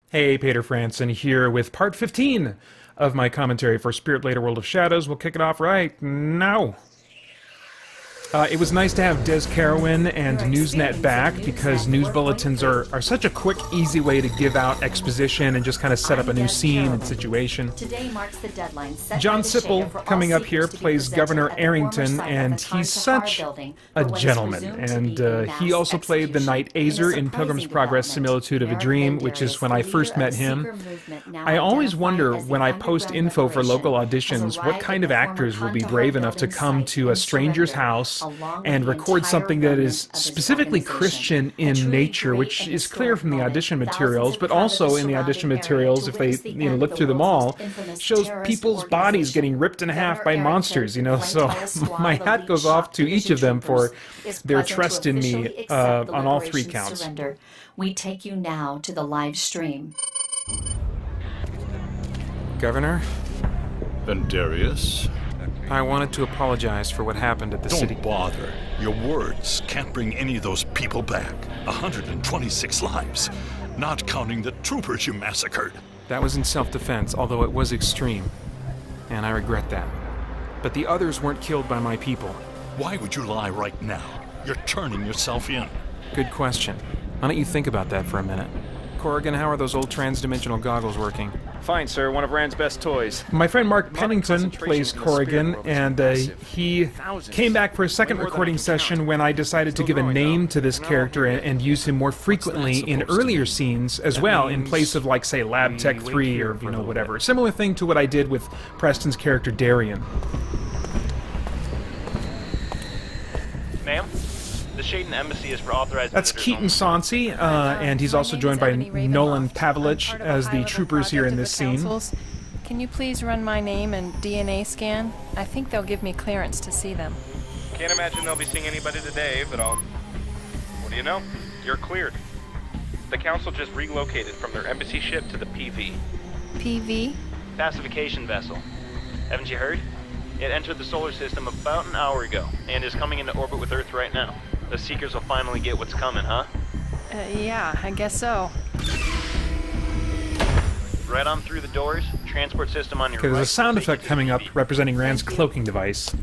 Hey, Peter Franson here with part 15 of my commentary for Spirit Blade: A World of Shadows. We'll kick it off right now. It was nice to have Des Carowin and Newsnet back because news bulletins are such a quick, easy way to give out exposition and just kind of set up a new scene and situation. Today marks the deadline set John by the Shea Sipple, for all coming up seekers here, to be plays presented Governor at the former Arrington, site of and the Time he's Safari such building, a for what is gentleman. presumed to And be a he mass also played the Night execution. Azer in Pilgrim's Progress Similitude of a Dream, which is when I first met him. I always wonder when I post info for local auditions what kind of actors will be brave enough to come to a stranger's house and record something that is specifically Christian in nature, which is clear from the audition materials, but also in the audition materials, if they look through them all, shows people's bodies getting ripped in half by monsters, so my hat goes off to each of them for their trust in me on all three counts. We take you now to the live stream. Governor, Darius? I wanted to apologize for what happened at the city. Don't bother. Your words can't bring any of those people back. 126 lives, not counting the troopers you massacred. That was in self-defense, although it was extreme, and I regret that. But the others weren't killed by my people. Why would you lie right now? You're turning yourself in. Good question. Why don't you think about that for a minute? Corrigan, how are those old trans-dimensional goggles working? Fine, sir. One of Rand's best toys. My friend Mark Pennington plays Corrigan, and he came back for a second recording session when I decided to give a name to this character and use him more frequently in earlier scenes as well, in place of, like, say, Lab Tech 3 or, whatever. Similar thing to what I did with Preston's character Darian. Ma'am? The Shaden Embassy is for authorized That's visitors Keaton only. Sauncey, and he's also joined by Nolan Pavlich as the troopers here in this scene. Can you please run my name and DNA scan? I think they'll give me clearance to see them. Can't imagine they'll be seeing anybody today, but what do you know? You're cleared. The council just relocated from their embassy ship to the PV. PV? Pacification vessel. Haven't you heard? It entered the solar system about an hour ago, and is coming into orbit with Earth right now. The Seekers will finally get what's coming, huh? Yeah, I guess so. Right on through the doors, transport system on your Okay, right. there's a sound will take you effect to coming the up PV. representing Rand's cloaking device.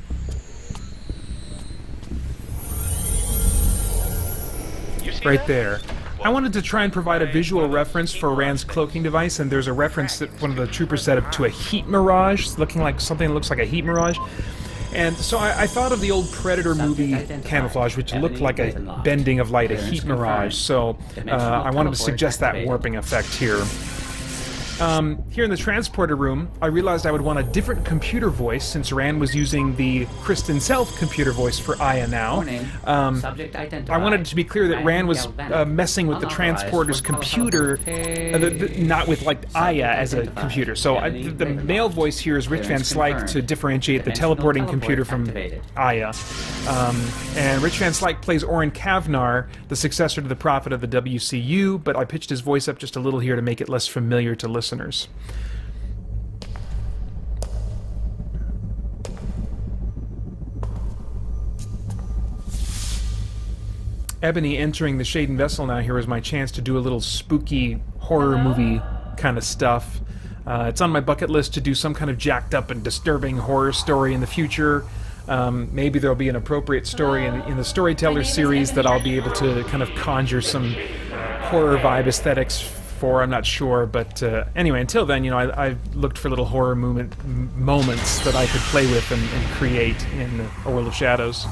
You see Right that? there. I wanted to try and provide a visual reference for Rand's cloaking device, and there's a reference that one of the troopers set up to a heat mirage, looking like something that looks like a heat mirage. And so I thought of the old Predator movie camouflage, which looked like a bending of light, a heat mirage. So I wanted to suggest that warping effect here. Here in the transporter room, I realized I would want a different computer voice since Rand was using the Kristen Self computer voice for Aya now. I wanted it to be clear that Rand was messing with the transporter's computer, not with, like, Aya as a computer. So the male voice here is Rich Van Slyke to differentiate the teleporting computer from Aya. And Rich Van Slyke plays Oren Kavnar, the successor to the Prophet of the WCU, but I pitched his voice up just a little here to make it less familiar to listeners. Ebony entering the Shaden vessel now here is my chance to do a little spooky horror movie kind of stuff. It's on my bucket list to do some kind of jacked up and disturbing horror story in the future. Maybe there'll be an appropriate story in the Storyteller series that I'll be able to kind of conjure some horror vibe aesthetics for. I'm not sure, but anyway, until then, I looked for little horror moments that I could play with and create in A World of Shadows.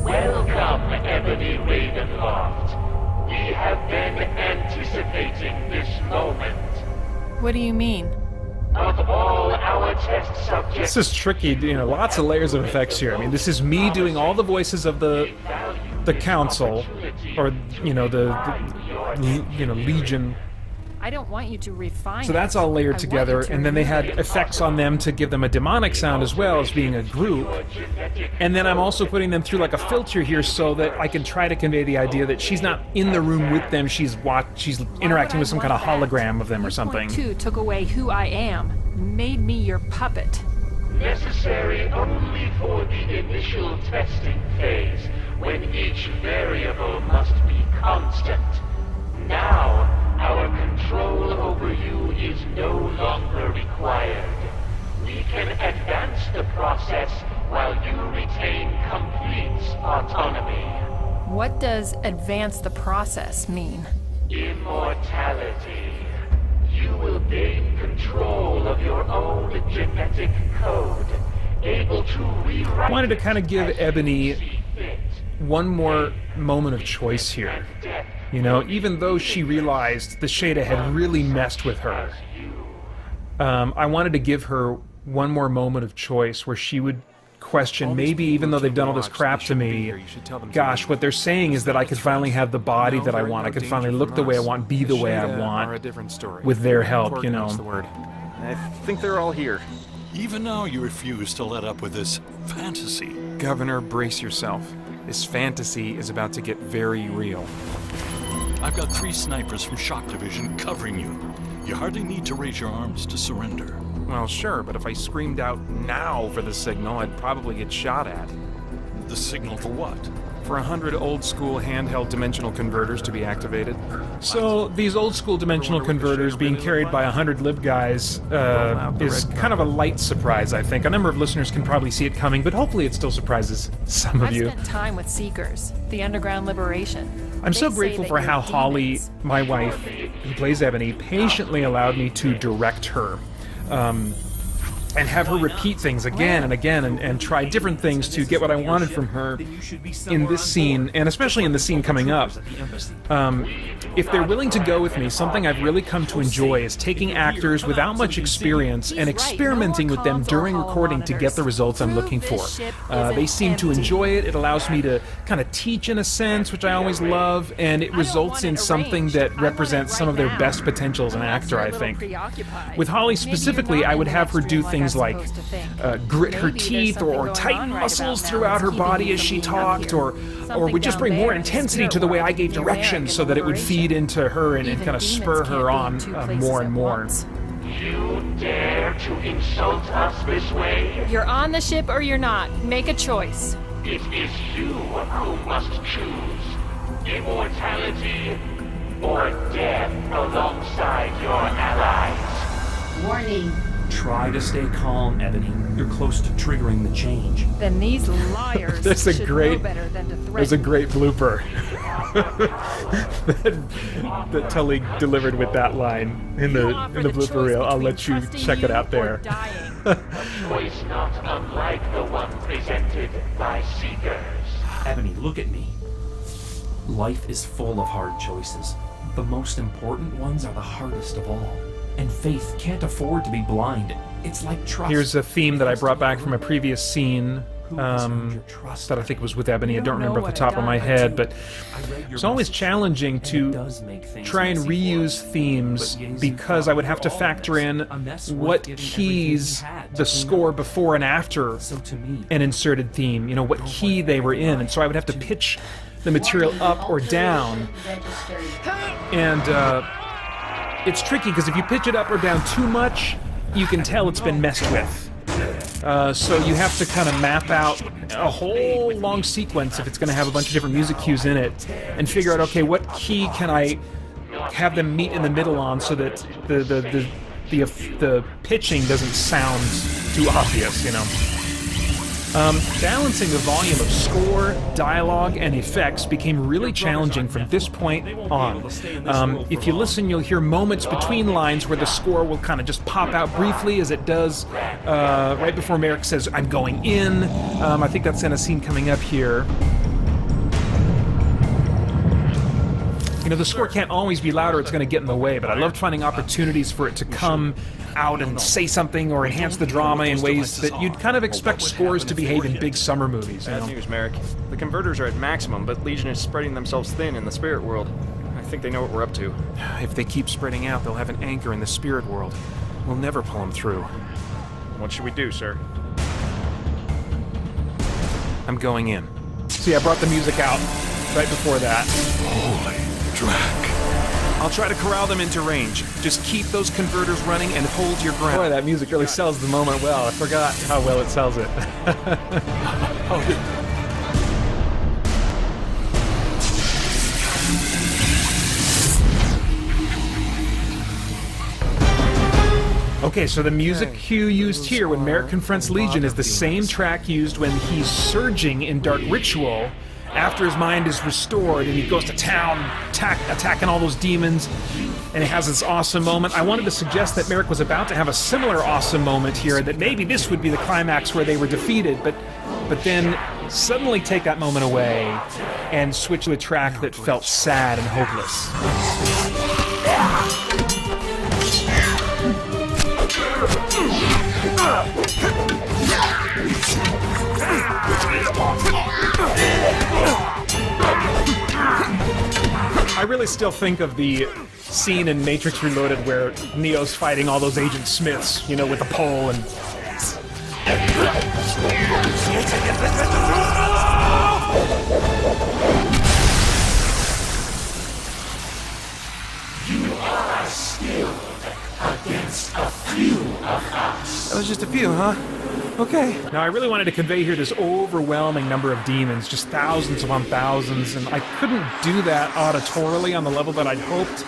Welcome, Ebony Ravenloft. We have been anticipating this moment. What do you mean? Of all our test subjects, This is tricky, lots of layers of effects here. I mean, this is me doing all the voices of the council, or the Legion. I don't want you to refine So that's it. all I layered want together, you to and then they had remove it. effects on them to give them a demonic sound as well as being a group. And then I'm also putting them through like a filter here so that I can try to convey the idea that she's not in the room with them, she's interacting with some kind of hologram of them or something. 2 took away who I am, made me your puppet. Necessary only for the initial testing phase, when each variable must be constant. Now, our control over you is no longer required. We can advance the process while you retain complete autonomy. What does advance the process mean? Immortality. You will gain control of your own genetic code, able to rewrite. I wanted to kind of give as you Ebony see fit. one more moment of choice here. Death You know, even though she realized the Shada had really messed with her, I wanted to give her one more moment of choice where she would question, maybe even though they've done all this crap to me, gosh, what they're saying is that I could finally have the body that I want. I could finally look the way I want, be the way I want, with their help, you know. I think they're all here. Even now, you refuse to let up with this fantasy. Governor, brace yourself. This fantasy is about to get very real. I've got 3 snipers from Shock Division covering you. You hardly need to raise your arms to surrender. Well, sure, but if I screamed out now for the signal, I'd probably get shot at. The signal for what? For 100 old-school handheld dimensional converters to be activated. So these old school dimensional converters being carried by 100 lib guys is kind of a light surprise, I think. A number of listeners can probably see it coming, but hopefully it still surprises some of I've you. spent time with Seekers, the Underground Liberation. I'm so They say grateful that for you're how Holly, demons. my wife, who plays Ebony, patiently allowed me to direct her. And have her repeat things again and again and try different things to get what I wanted from her in this scene, and especially in the scene coming up. If they're willing to go with me, something I've really come to enjoy is taking actors without much experience and experimenting with them during recording to get the results I'm looking for. They seem to enjoy it. It allows me to kind of teach in a sense, which I always love, and it results in something that represents some of their best potential as an actor, I think. With Holly specifically, I would have her do things like grit her teeth or tighten muscles throughout her body as she talked, or we just bring more intensity to the way I gave direction so that it would feed into her and kind of spur her on more and more. You dare to insult us this way? You're on the ship or you're not. Make a choice. It is you who must choose. Immortality or death alongside your allies. Warning. Try to stay calm, Ebony. You're close to triggering the change. Then these liars There's a should great- know better than to threaten. There's a great blooper that Tully delivered with that line in the blooper reel. I'll let you check it out there. Choice not unlike the one presented by Seekers. Ebony, look at me. Life is full of hard choices. The most important ones are the hardest of all. And Faith can't afford to be blind. It's like trust. Here's a theme that I brought back from a previous scene that I think was with Ebony. I don't remember off the top of my head, but it's always challenging to try and reuse themes because I would have to factor in what keys the score before and after an inserted theme, you know, what key they were in, and so I would have to pitch the material up or down, and it's tricky because if you pitch it up or down too much, you can tell it's been messed with. So you have to kind of map out a whole long sequence if it's going to have a bunch of different music cues in it, and figure out, okay, what key can I have them meet in the middle on so that the pitching doesn't sound too obvious, you know. Balancing the volume of score, dialogue, and effects became really challenging from this point on. If you listen, you'll hear moments between lines where the score will kind of just pop out briefly, as it does right before Merrick says, "I'm going in." I think that's in a scene coming up here. You know, the score can't always be louder, it's going to get in the way, but I loved finding opportunities for it to come out and say something or enhance the drama in ways that you'd kind of expect scores to behave in big summer movies, you Bad know? news, Merrick. The converters are at maximum, but Legion is spreading themselves thin in the spirit world. I think they know what we're up to. If they keep spreading out, they'll have an anchor in the spirit world. We'll never pull them through. What should we do, sir? I'm going in. See, I brought the music out right before that. Holy Drac. I'll try to corral them into range. Just keep those converters running and hold your ground. Boy, that music really sells the moment well. I forgot how well it sells it. Okay, so the music cue used here when Merrick confronts Legion is the same track used when he's surging in Dark Ritual after his mind is restored and he goes to town attacking all those demons, and it has this awesome moment. I wanted to suggest that Merrick was about to have a similar awesome moment here, that maybe this would be the climax where they were defeated, but then suddenly take that moment away and switch to a track that felt sad and hopeless. I really still think of the scene in Matrix Reloaded where Neo's fighting all those Agent Smiths, you know, with the pole and... You are skilled against a few of us. That was just a few, huh? Okay. Now, I really wanted to convey here this overwhelming number of demons, just thousands upon thousands, and I couldn't do that auditorily on the level that I'd hoped.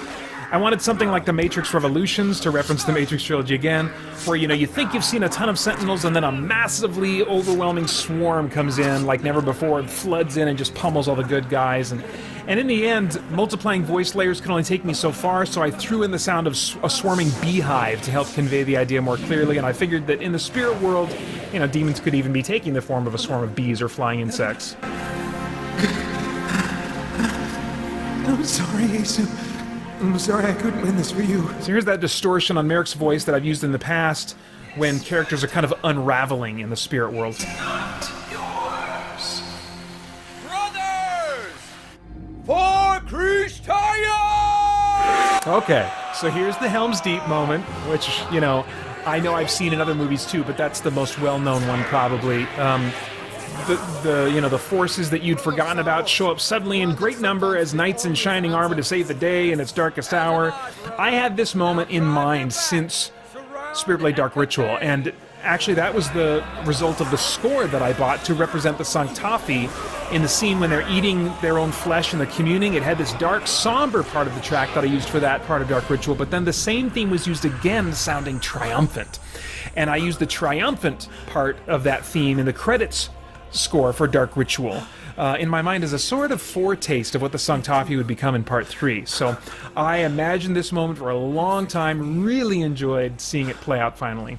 I wanted something like the Matrix Revolutions, to reference the Matrix trilogy again, where, you know, you think you've seen a ton of Sentinels and then a massively overwhelming swarm comes in like never before and floods in and just pummels all the good guys. And in the end, multiplying voice layers can only take me so far, so I threw in the sound of a swarming beehive to help convey the idea more clearly, and I figured that in the spirit world, you know, demons could even be taking the form of a swarm of bees or flying insects. I'm sorry, Asu. I'm sorry I couldn't win this for you. So here's that distortion on Merrick's voice that I've used in the past when characters are kind of unraveling in the spirit world. Not yours. Brothers! For Christaya! Okay, so here's the Helm's Deep moment, which, you know I've seen in other movies too, but that's the most well-known one probably. The forces that you'd forgotten about show up suddenly in great number as knights in shining armor to save the day in its darkest hour. I had this moment in mind since Spirit Blade Dark Ritual, and actually that was the result of the score that I bought to represent the Sanctafi in the scene when they're eating their own flesh and they're communing. It had this dark, somber part of the track that I used for that part of Dark Ritual, but then the same theme was used again, sounding triumphant. And I used the triumphant part of that theme in the credits score for Dark Ritual in my mind as a sort of foretaste of what the Sanctafi would become in Part 3. So I imagined this moment for a long time, really enjoyed seeing it play out finally.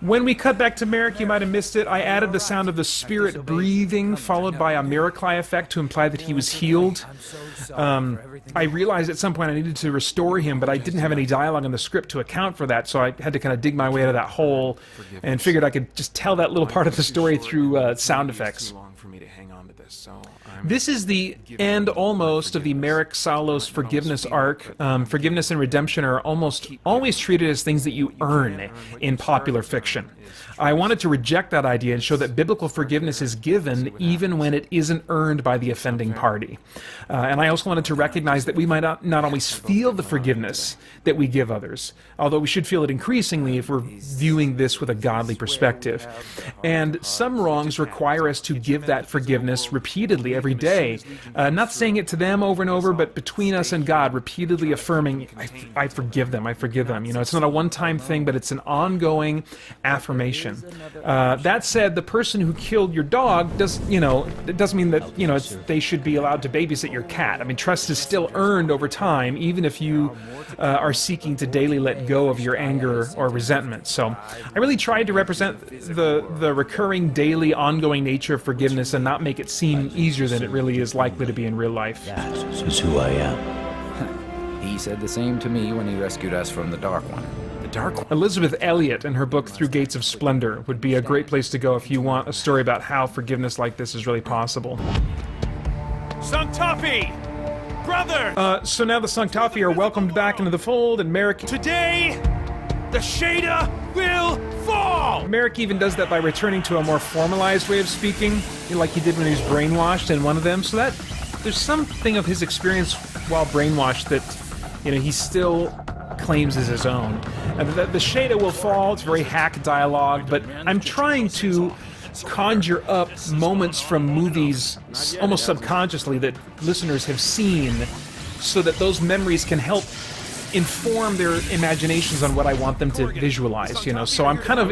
When we cut back to Merrick, you might have missed it, I added the sound of the spirit breathing, followed by a Miracli effect to imply that he was healed. I realized at some point I needed to restore him, but I didn't have any dialogue in the script to account for that, so I had to kind of dig my way out of that hole, and figured I could just tell that little part of the story through sound effects. This is the end, almost, of the Merrick Salos forgiveness arc. Forgiveness and redemption are almost always treated as things that you earn in popular fiction. I wanted to reject that idea and show that biblical forgiveness is given even when it isn't earned by the offending party. And I also wanted to recognize that we might not always feel the forgiveness that we give others, although we should feel it increasingly if we're viewing this with a godly perspective. And some wrongs require us to give that forgiveness repeatedly every day, not saying it to them over and over, but between us and God, repeatedly affirming, I forgive them, I forgive them. You know, it's not a one-time thing, but it's an ongoing affirmation. That said, the person who killed your dog it doesn't mean that, they should be allowed to babysit your cat. I mean, trust is still earned over time, even if you are seeking to daily let go of your anger or resentment. So I really tried to represent the recurring, daily, ongoing nature of forgiveness and not make it seem easier than it really is likely to be in real life. This is who I am. He said the same to me when he rescued us from the Dark One. The Dark One? Elizabeth Elliot in her book Through Gates of Splendor would be a great place to go if you want a story about how forgiveness like this is really possible. Sanctafi! brother! So now the Sanctafi are welcomed back into the fold, and Merrick... Today, the Shader will fall! Merrick even does that by returning to a more formalized way of speaking, like he did when he was brainwashed in one of them, so that... There's something of his experience while brainwashed that, he still claims as his own. The Shader will fall, it's very hack dialogue, but I'm trying to conjure up moments from movies almost subconsciously that listeners have seen so that those memories can help inform their imaginations on what I want them to visualize, So I'm kind of,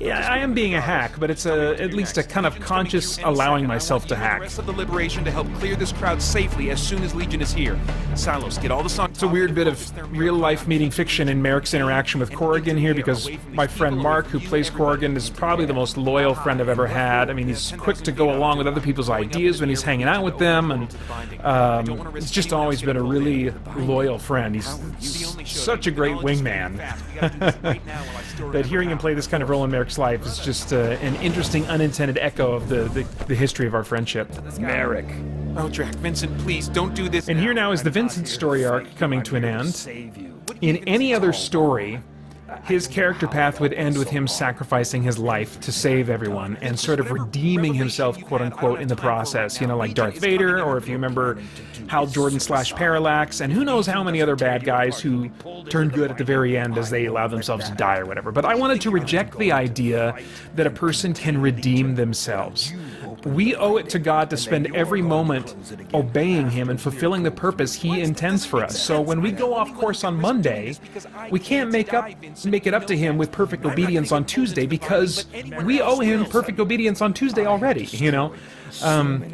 I am being a hack, but it's at least a kind of conscious allowing myself to hack. Rest of the Liberation to help clear this crowd safely as soon as Legion is here. Salos, get all the songs. It's a weird bit of real-life meeting fiction in Merrick's interaction with Corrigan here, because my friend Mark, who plays Corrigan, is probably the most loyal friend I've ever had. I mean, he's quick to go along with other people's ideas when he's hanging out with them, and it's just always been a really loyal friend. He's such a great wingman. But hearing him play this kind of role in Merrick's life is just an interesting unintended echo of the history of our friendship. Merrick. Oh, Drac, Vincent, please, don't do this. And here now is the Vincent story arc coming to an end. In any other story, his character path would end with him sacrificing his life to save everyone and sort of redeeming himself, quote-unquote, in the process, like Darth Vader, or if you remember Hal Jordan / Parallax, and who knows how many other bad guys who turned good at the very end as they allowed themselves to die or whatever. But I wanted to reject the idea that a person can redeem themselves. We owe it to God to spend every moment obeying Him and fulfilling the purpose He intends for us. So when we go off course on Monday, we can't make it up to Him with perfect obedience on Tuesday, because we owe Him perfect obedience on Tuesday already,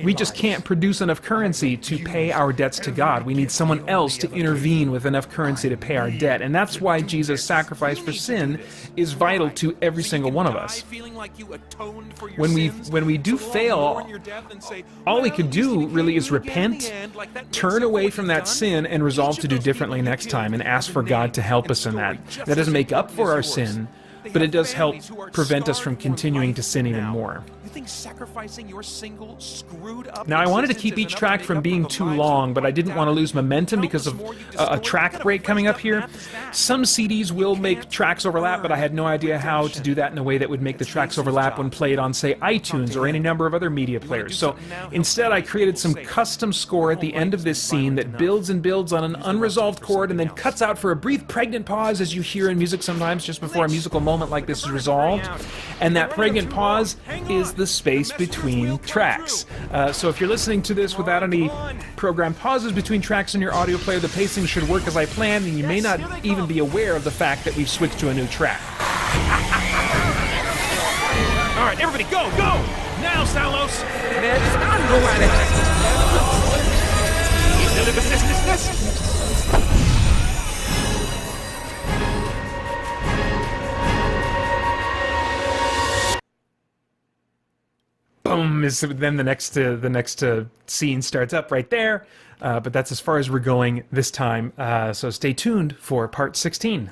We just can't produce enough currency to pay our debts to God. We need someone else to intervene with enough currency to pay our debt. And that's why Jesus' sacrifice for sin is vital to every single one of us. When we do fail, all we could do really is repent, turn away from that sin, and resolve to do differently next time, and ask for God to help us in that. That doesn't make up for our sin, but it does help prevent us from continuing to sin even more. Now, I wanted to keep each track from being too long, but I didn't want to lose momentum because of a track break coming up here. Some CDs will make tracks overlap, but I had no idea how to do that in a way that would make the tracks overlap when played on, say, iTunes or any number of other media players. So instead, I created some custom score at the end of this scene that builds and builds on an unresolved chord and then cuts out for a brief pregnant pause, as you hear in music sometimes just before a musical moment like this is resolved. And that pregnant pause is the space between tracks. So if you're listening to this without any programmed pauses between tracks in your audio player, the pacing should work as I planned, and you may not even be aware of the fact that we've switched to a new track. All right, everybody, go! Now, Salos! Boom! Then the next scene starts up right there, but that's as far as we're going this time. So stay tuned for part 16.